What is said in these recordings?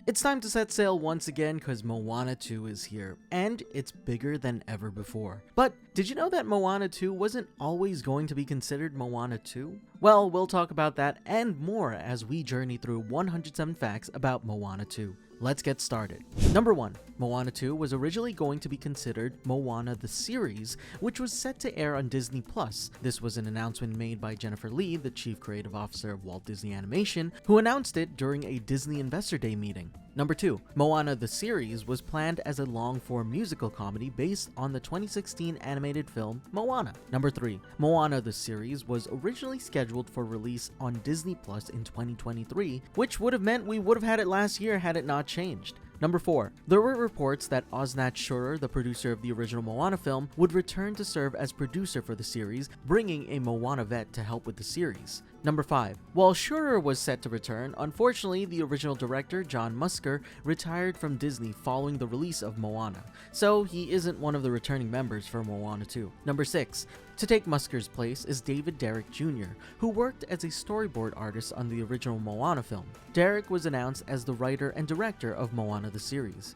It's time to set sail once again because Moana 2 is here, and it's bigger than ever before. But did you know that Moana 2 wasn't always going to be considered Moana 2? Well, we'll talk about that and more as we journey through 107 facts about Moana 2. Let's get started. Number 1. Moana 2 was originally going to be considered Moana the series, which was set to air on Disney+. This was an announcement made by Jennifer Lee, the chief creative officer of Walt Disney Animation, who announced it during a Disney Investor Day meeting. Number 2. Moana the series was planned as a long-form musical comedy based on the 2016 animated film Moana. Number 3. Moana the series was originally scheduled for release on Disney Plus in 2023, which would have meant we would have had it last year had it not changed. Number 4. There were reports that Osnat Shurer, the producer of the original Moana film, would return to serve as producer for the series, bringing a Moana vet to help with the series. Number 5. While Shurer was set to return, unfortunately the original director, John Musker, retired from Disney following the release of Moana, so he isn't one of the returning members for Moana 2. Number 6. To take Musker's place is David Derrick Jr., who worked as a storyboard artist on the original Moana film. Derrick was announced as the writer and director of Moana the series.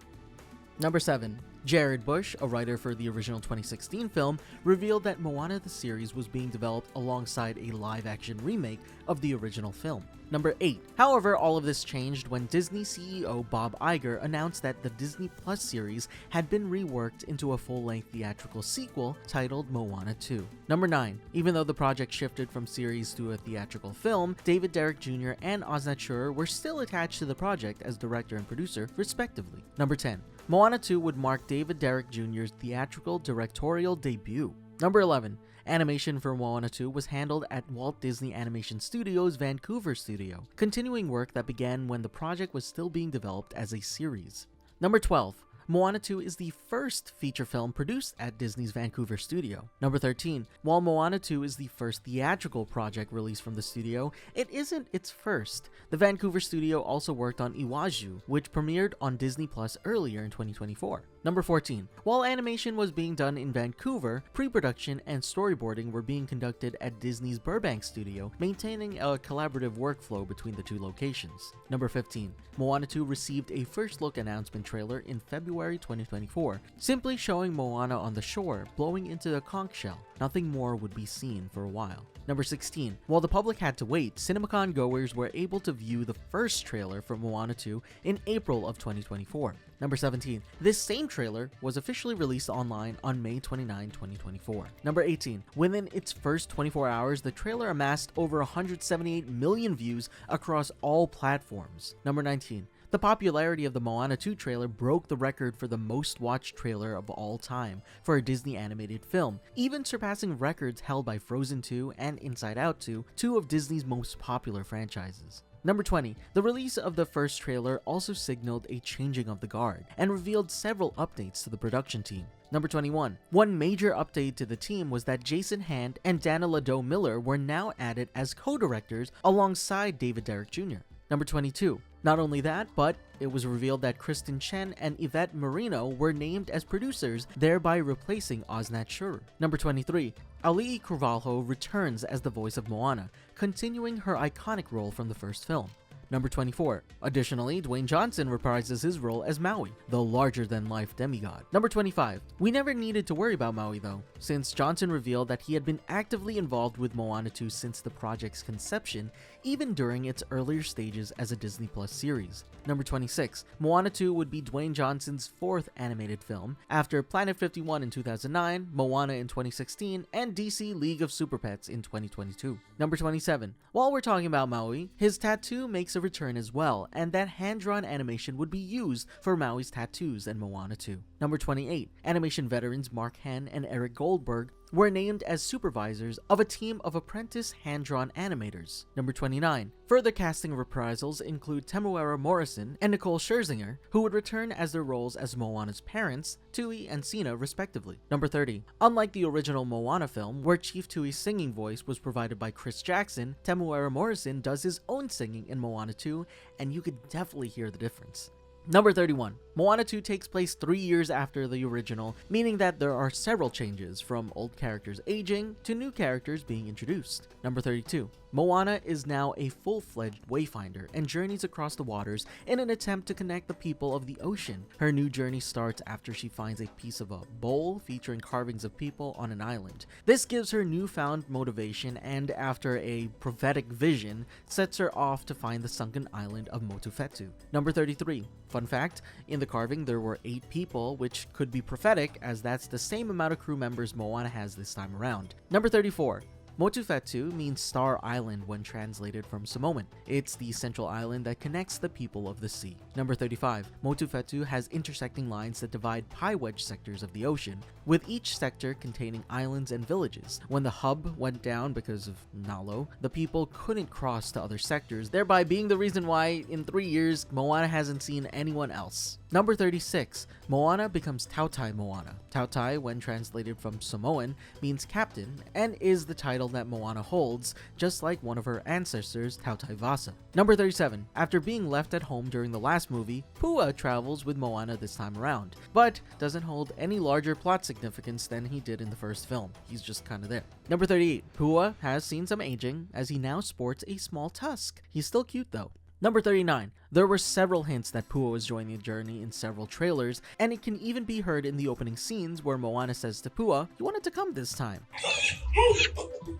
Number 7. Jared Bush, a writer for the original 2016 film, revealed that Moana the series was being developed alongside a live-action remake of the original film. Number 8. However, all of this changed when Disney CEO Bob Iger announced that the Disney Plus series had been reworked into a full-length theatrical sequel titled Moana 2. Number 9. Even though the project shifted from series to a theatrical film, David Derrick Jr. and Osnat Shurer were still attached to the project as director and producer, respectively. Number 10. Moana 2 would mark David Derrick Jr.'s theatrical directorial debut. Number 11. Animation for Moana 2 was handled at Walt Disney Animation Studios' Vancouver studio, continuing work that began when the project was still being developed as a series. Number 12. Moana 2 is the first feature film produced at Disney's Vancouver studio. Number 13. While Moana 2 is the first theatrical project released from the studio, it isn't its first. The Vancouver studio also worked on Iwaju, which premiered on Disney Plus earlier in 2024. Number 14. While animation was being done in Vancouver, pre-production and storyboarding were being conducted at Disney's Burbank studio, maintaining a collaborative workflow between the two locations. Number 15. Moana 2 received a first look announcement trailer in February 2024, simply showing Moana on the shore blowing into the conch shell. Nothing more would be seen for a while. Number 16. While the public had to wait, CinemaCon goers were able to view the first trailer for Moana 2 in April of 2024. Number 17. This same trailer was officially released online on May 29, 2024. Number 18. Within its first 24 hours, the trailer amassed over 178 million views across all platforms. Number 19. The popularity of the Moana 2 trailer broke the record for the most watched trailer of all time for a Disney animated film, even surpassing records held by Frozen 2 and Inside Out 2, two of Disney's most popular franchises. Number 20. The release of the first trailer also signaled a changing of the guard and revealed several updates to the production team. Number 21. One major update to the team was that Jason Hand and Dana Lado Miller were now added as co-directors alongside David Derrick Jr. Number 22. Not only that, but it was revealed that Kristen Chen and Yvette Marino were named as producers, thereby replacing Osnat Shurer. Number 23. Ali'i Carvalho returns as the voice of Moana, continuing her iconic role from the first film. Number 24. Additionally, Dwayne Johnson reprises his role as Maui, the larger-than-life demigod. Number 25. We never needed to worry about Maui though, since Johnson revealed that he had been actively involved with Moana 2 since the project's conception, even during its earlier stages as a Disney Plus series. Number 26. Moana 2 would be Dwayne Johnson's fourth animated film, after Planet 51 in 2009, Moana in 2016, and DC League of Super Pets in 2022. Number 27. While we're talking about Maui, his tattoo makes a return as well, and that hand-drawn animation would be used for Maui's tattoos in Moana 2. Number 28. Animation veterans Mark Henn and Eric Goldberg were named as supervisors of a team of apprentice hand-drawn animators. Number 29. Further casting reprisals include Temuera Morrison and Nicole Scherzinger, who would return as their roles as Moana's parents, Tui and Sina, respectively. Number 30. Unlike the original Moana film, where Chief Tui's singing voice was provided by Chris Jackson, Temuera Morrison does his own singing in Moana 2, and you could definitely hear the difference. Number 31. Moana 2 takes place 3 years after the original, meaning that there are several changes, from old characters aging to new characters being introduced. Number 32. Moana is now a full-fledged wayfinder and journeys across the waters in an attempt to connect the people of the ocean. Her new journey starts after she finds a piece of a bowl featuring carvings of people on an island. This gives her newfound motivation, and after a prophetic vision, sets her off to find the sunken island of Motufetu. Number 33. Fun fact, in the carving there were 8 people, which could be prophetic as that's the same amount of crew members Moana has this time around. Number 34. Motufetu means Star Island when translated from Samoan. It's the central island that connects the people of the sea. Number 35. Motufetu has intersecting lines that divide pie wedge sectors of the ocean, with each sector containing islands and villages. When the hub went down because of Nalo, the people couldn't cross to other sectors, thereby being the reason why in 3 years Moana hasn't seen anyone else. Number 36. Moana becomes Tautai Moana. Tautai, when translated from Samoan, means captain and is the title that Moana holds, just like one of her ancestors, Tautai Vasa. Number 37. After being left at home during the last movie, Pua travels with Moana this time around, but doesn't hold any larger plot significance than he did in the first film. He's just kinda there. Number 38. Pua has seen some aging as he now sports a small tusk. He's still cute though. Number 39. There were several hints that Pua was joining the journey in several trailers, and it can even be heard in the opening scenes where Moana says to Pua, "You wanted to come this time." Hey,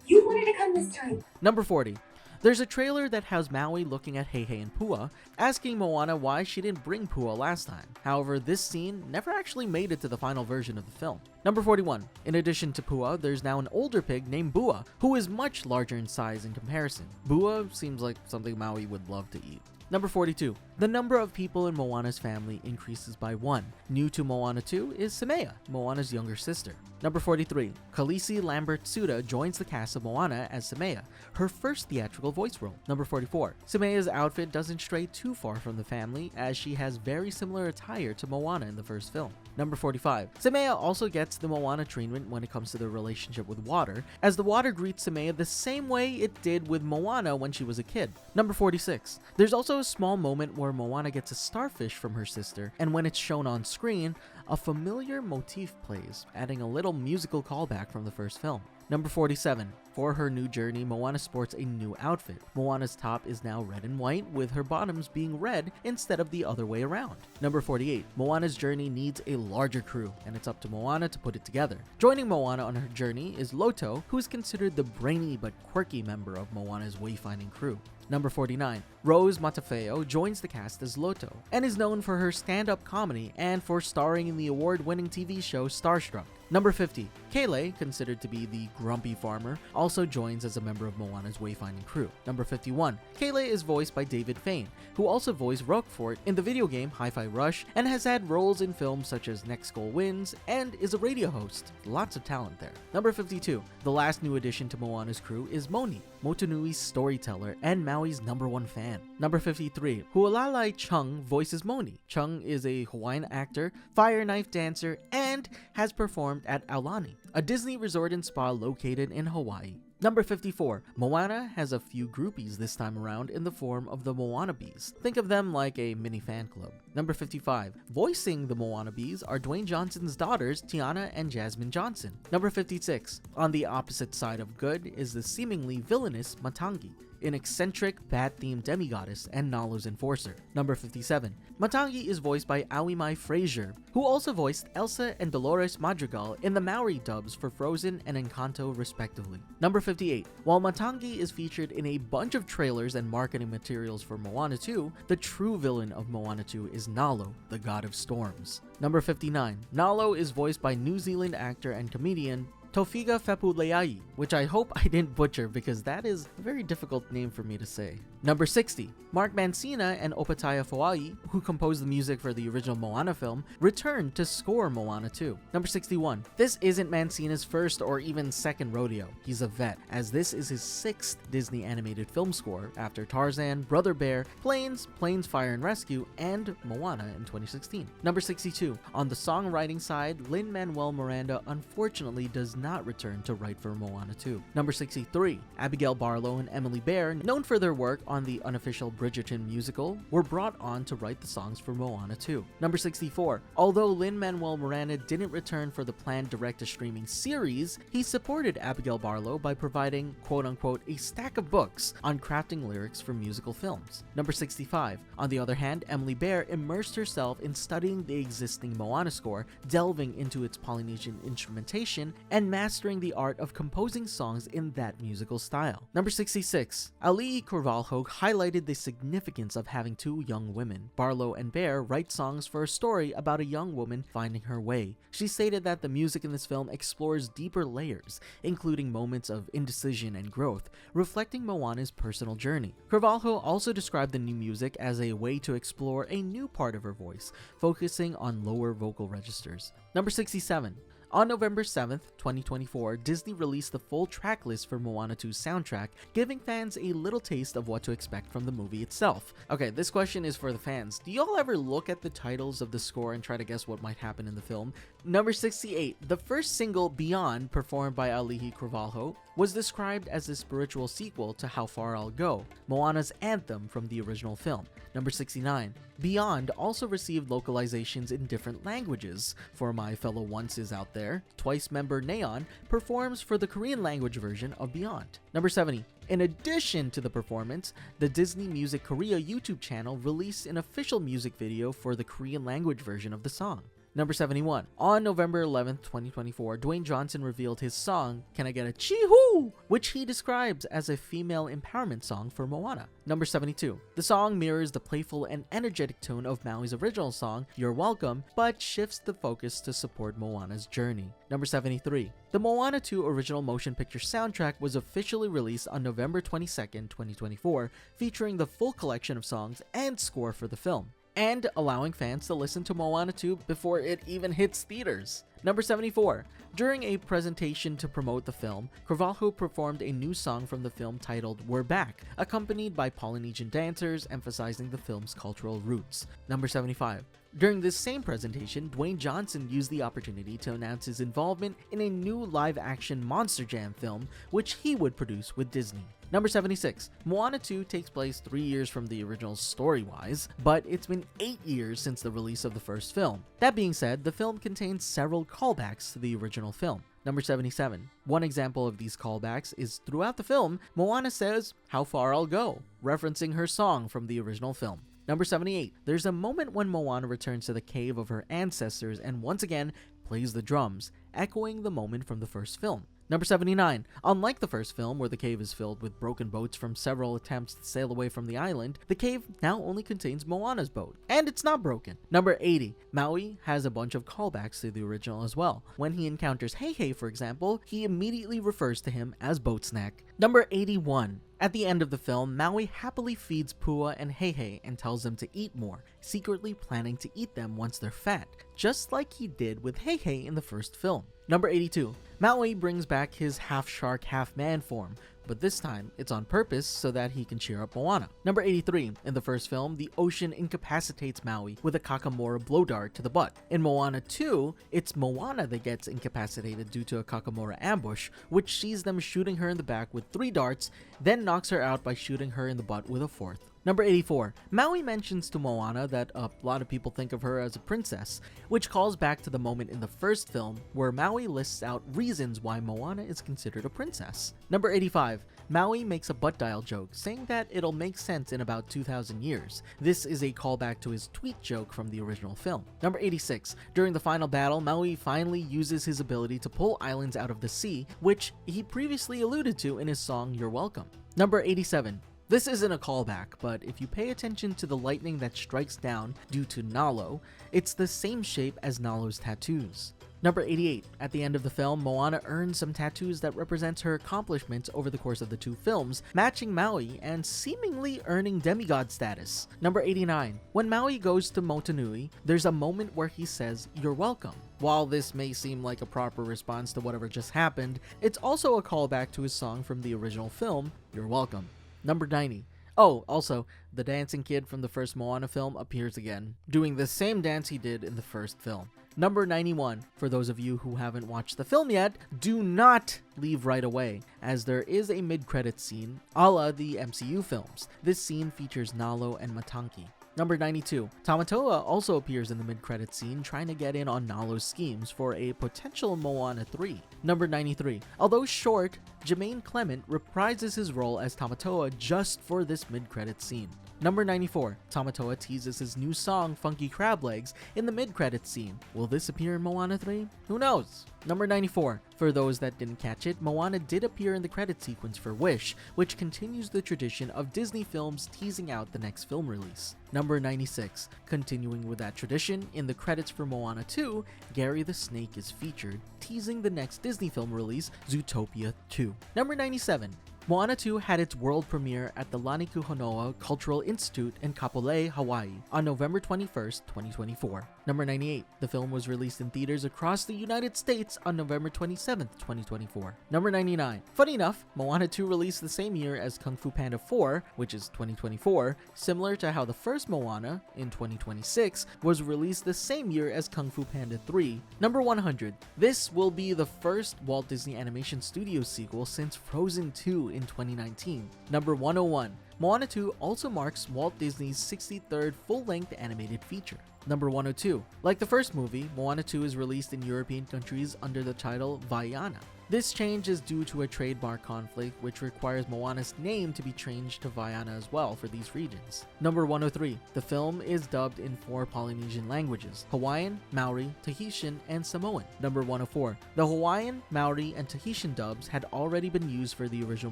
you wanted to come this time. Number 40. There's a trailer that has Maui looking at Heihei and Pua, asking Moana why she didn't bring Pua last time. However, this scene never actually made it to the final version of the film. Number 41. In addition to Pua, there's now an older pig named Bua, who is much larger in size in comparison. Bua seems like something Maui would love to eat. Number 42. The number of people in Moana's family increases by 1. New to Moana 2 is Simea, Moana's younger sister. Number 43. Khaleesi Lambert Suda joins the cast of Moana as Simea, her first theatrical voice role. Number 44. Simea's outfit doesn't stray too far from the family, as she has very similar attire to Moana in the first film. Number 45. Simea also gets the Moana treatment when it comes to their relationship with water, as the water greets Simea the same way it did with Moana when she was a kid. Number 46. There's also a small moment where Moana gets a starfish from her sister, and when it's shown on screen, a familiar motif plays, adding a little musical callback from the first film. Number 47. For her new journey, Moana sports a new outfit. Moana's top is now red and white, with her bottoms being red instead of the other way around. Number 48. Moana's journey needs a larger crew, and it's up to Moana to put it together. Joining Moana on her journey is Loto, who is considered the brainy but quirky member of Moana's wayfinding crew. Number 49. Rose Matafeo joins the cast as Loto, and is known for her stand-up comedy and for starring in the award-winning TV show Starstruck. Number 50. Kayleigh, considered to be the grumpy farmer, also joins as a member of Moana's wayfinding crew. Number 51. Kayleigh is voiced by David Fane, who also voiced Roquefort in the video game Hi-Fi Rush and has had roles in films such as Next Goal Wins and is a radio host. Lots of talent there. Number 52. The last new addition to Moana's crew is Moni, Motunui's storyteller and Maui's #1 fan. Number 53. Hualalai Chung voices Moni. Chung is a Hawaiian actor, fire knife dancer, and has performed at Aulani, a Disney resort and spa located in Hawaii. Number 54. Moana has a few groupies this time around in the form of the Moana Bees. Think of them like a mini fan club. Number 55. Voicing the Moana Bees are Dwayne Johnson's daughters, Tiana and Jasmine Johnson. Number 56. On the opposite side of good is the seemingly villainous Matangi, an eccentric, bat-themed demigoddess and Nalo's enforcer. Number 57. Matangi is voiced by Awimai Frazier, who also voiced Elsa and Dolores Madrigal in the Maori dubs for Frozen and Encanto respectively. Number 58. While Matangi is featured in a bunch of trailers and marketing materials for Moana 2, the true villain of Moana 2 is Nalo, the god of storms. Number 59. Nalo is voiced by New Zealand actor and comedian Tofiga Fepuleai, which I hope I didn't butcher because that is a very difficult name for me to say. Number 60. Mark Mancina and Opataya Foai, who composed the music for the original Moana film, returned to score Moana 2. Number 61. This isn't Mancina's first or even second rodeo. He's a vet, as this is his 6th Disney animated film score after Tarzan, Brother Bear, Planes, Fire and Rescue, and Moana in 2016. Number 62. On the songwriting side, Lin-Manuel Miranda unfortunately does not return to write for Moana 2. Number 63. Abigail Barlow and Emily Bear, known for their work on the unofficial Bridgerton musical, were brought on to write the songs for Moana 2. Number 64. Although Lin-Manuel Miranda didn't return for the planned direct-to-streaming series, he supported Abigail Barlow by providing quote-unquote a stack of books on crafting lyrics for musical films. Number 65. On the other hand, Emily Bear immersed herself in studying the existing Moana score, delving into its Polynesian instrumentation, and mastering the art of composing songs in that musical style. Number 66. Ali'i Carvalho highlighted the significance of having two young women. Barlow and Bear write songs for a story about a young woman finding her way. She stated that the music in this film explores deeper layers, including moments of indecision and growth, reflecting Moana's personal journey. Carvalho also described the new music as a way to explore a new part of her voice, focusing on lower vocal registers. Number 67. On November 7th, 2024, Disney released the full track list for Moana 2's soundtrack, giving fans a little taste of what to expect from the movie itself. Okay, this question is for the fans. Do y'all ever look at the titles of the score and try to guess what might happen in the film? Number 68. The first single, Beyond, performed by Ali'i Carvalho, was described as a spiritual sequel to How Far I'll Go, Moana's anthem from the original film. Number 69. Beyond also received localizations in different languages. For my fellow onces out there, Twice member Neon performs for the Korean language version of Beyond. Number 70. In addition to the performance, the Disney Music Korea YouTube channel released an official music video for the Korean language version of the song. Number 71. On November 11th, 2024, Dwayne Johnson revealed his song, Can I Get a Chee-Hoo?, which he describes as a female empowerment song for Moana. Number 72. The song mirrors the playful and energetic tone of Maui's original song, You're Welcome, but shifts the focus to support Moana's journey. Number 73. The Moana 2 original motion picture soundtrack was officially released on November 22nd, 2024, featuring the full collection of songs and score for the film, and allowing fans to listen to Moana 2 before it even hits theaters. Number 74. During a presentation to promote the film, Carvalho performed a new song from the film titled We're Back, accompanied by Polynesian dancers emphasizing the film's cultural roots. Number 75. During this same presentation, Dwayne Johnson used the opportunity to announce his involvement in a new live-action Monster Jam film, which he would produce with Disney. Number 76. Moana 2 takes place 3 years from the original story-wise, but it's been 8 years since the release of the first film. That being said, the film contains several callbacks to the original film. Number 77. One example of these callbacks is throughout the film, Moana says, How Far I'll Go, referencing her song from the original film. Number 78. There's a moment when Moana returns to the cave of her ancestors and once again plays the drums, echoing the moment from the first film. Number 79. Unlike the first film, where the cave is filled with broken boats from several attempts to sail away from the island, the cave now only contains Moana's boat, and it's not broken. Number 80. Maui has a bunch of callbacks to the original as well. When he encounters Heihei, for example, he immediately refers to him as Boat Snack. Number 81. At the end of the film, Maui happily feeds Pua and Heihei and tells them to eat more, secretly planning to eat them once they're fat, just like he did with Heihei in the first film. Number 82. Maui brings back his half-shark, half-man form, but this time it's on purpose so that he can cheer up Moana. Number 83. In the first film, the ocean incapacitates Maui with a Kakamora blow dart to the butt. In Moana 2, it's Moana that gets incapacitated due to a Kakamora ambush, which sees them shooting her in the back with 3 darts, then knocks her out by shooting her in the butt with a 4th. Number 84. Maui mentions to Moana that a lot of people think of her as a princess, which calls back to the moment in the first film where Maui lists out reasons why Moana is considered a princess. Number 85. Maui makes a butt dial joke, saying that it'll make sense in about 2,000 years. This is a callback to his tweet joke from the original film. Number 86. During the final battle, Maui finally uses his ability to pull islands out of the sea, which he previously alluded to in his song You're Welcome. Number 87. This isn't a callback, but if you pay attention to the lightning that strikes down due to Nalo, it's the same shape as Nalo's tattoos. Number 88. At the end of the film, Moana earns some tattoos that represents her accomplishments over the course of the 2 films, matching Maui and seemingly earning demigod status. Number 89. When Maui goes to Motunui, there's a moment where he says, You're welcome. While this may seem like a proper response to whatever just happened, it's also a callback to his song from the original film, You're Welcome. Number 90. Oh, also, the dancing kid from the first Moana film appears again, doing the same dance he did in the first film. Number 91, for those of you who haven't watched the film yet, do not leave right away, as there is a mid-credits scene a la the MCU films. This scene features Nalo and Matanki. Number 92, Tamatoa also appears in the mid-credits scene trying to get in on Nalo's schemes for a potential Moana 3. Number 93, although short, Jermaine Clement reprises his role as Tamatoa just for this mid-credits scene. Number 94, Tamatoa teases his new song Funky Crab Legs in the mid-credits scene. Will this appear in Moana 3? Who knows? Number 94, for those that didn't catch it, Moana did appear in the credit sequence for Wish, which continues the tradition of Disney films teasing out the next film release. Number 96, continuing with that tradition, in the credits for Moana 2, Gary the Snake is featured, teasing the next Disney film release, Zootopia 2. Number 97, Moana 2 had its world premiere at the Lanikuhonoa Cultural Institute in Kapolei, Hawaii on November 21st, 2024. Number 98, the film was released in theaters across the United States on November 27th, 2024. Number 99, funny enough, Moana 2 released the same year as Kung Fu Panda 4, which is 2024, similar to how the first Moana, in 2026, was released the same year as Kung Fu Panda 3. Number 100, this will be the first Walt Disney Animation Studios sequel since Frozen 2 in 2019. Number 101, Moana 2 also marks Walt Disney's 63rd full-length animated feature. Number 102, like the first movie, Moana 2 is released in European countries under the title Vaiana. This change is due to a trademark conflict which requires Moana's name to be changed to Vaiana as well for these regions. Number 103, the film is dubbed in 4 Polynesian languages: Hawaiian, Maori, Tahitian, and Samoan. Number 104, the Hawaiian, Maori, and Tahitian dubs had already been used for the original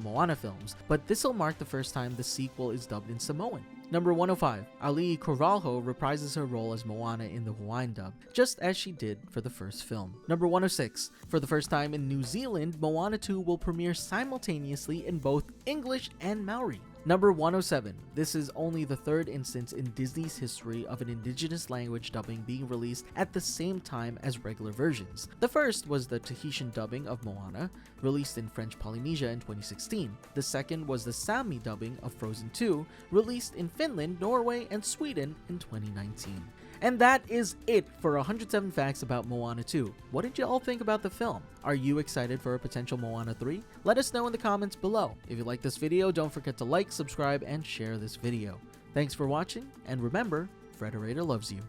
Moana films, but this will mark the first time the sequel is dubbed in Samoan. Number 105, Ali Carvalho reprises her role as Moana in the Hawaiian dub, just as she did for the first film. Number 106, for the first time in New Zealand, Moana 2 will premiere simultaneously in both English and Maori. Number 107, this is only the 3rd instance in Disney's history of an indigenous language dubbing being released at the same time as regular versions. The first was the Tahitian dubbing of Moana, released in French Polynesia in 2016. The second was the Sami dubbing of Frozen 2, released in Finland, Norway, and Sweden in 2019. And that is it for 107 facts about Moana 2. What did you all think about the film? Are you excited for a potential Moana 3? Let us know in the comments below. If you like this video, don't forget to like, subscribe, and share this video. Thanks for watching, and remember, Frederator loves you.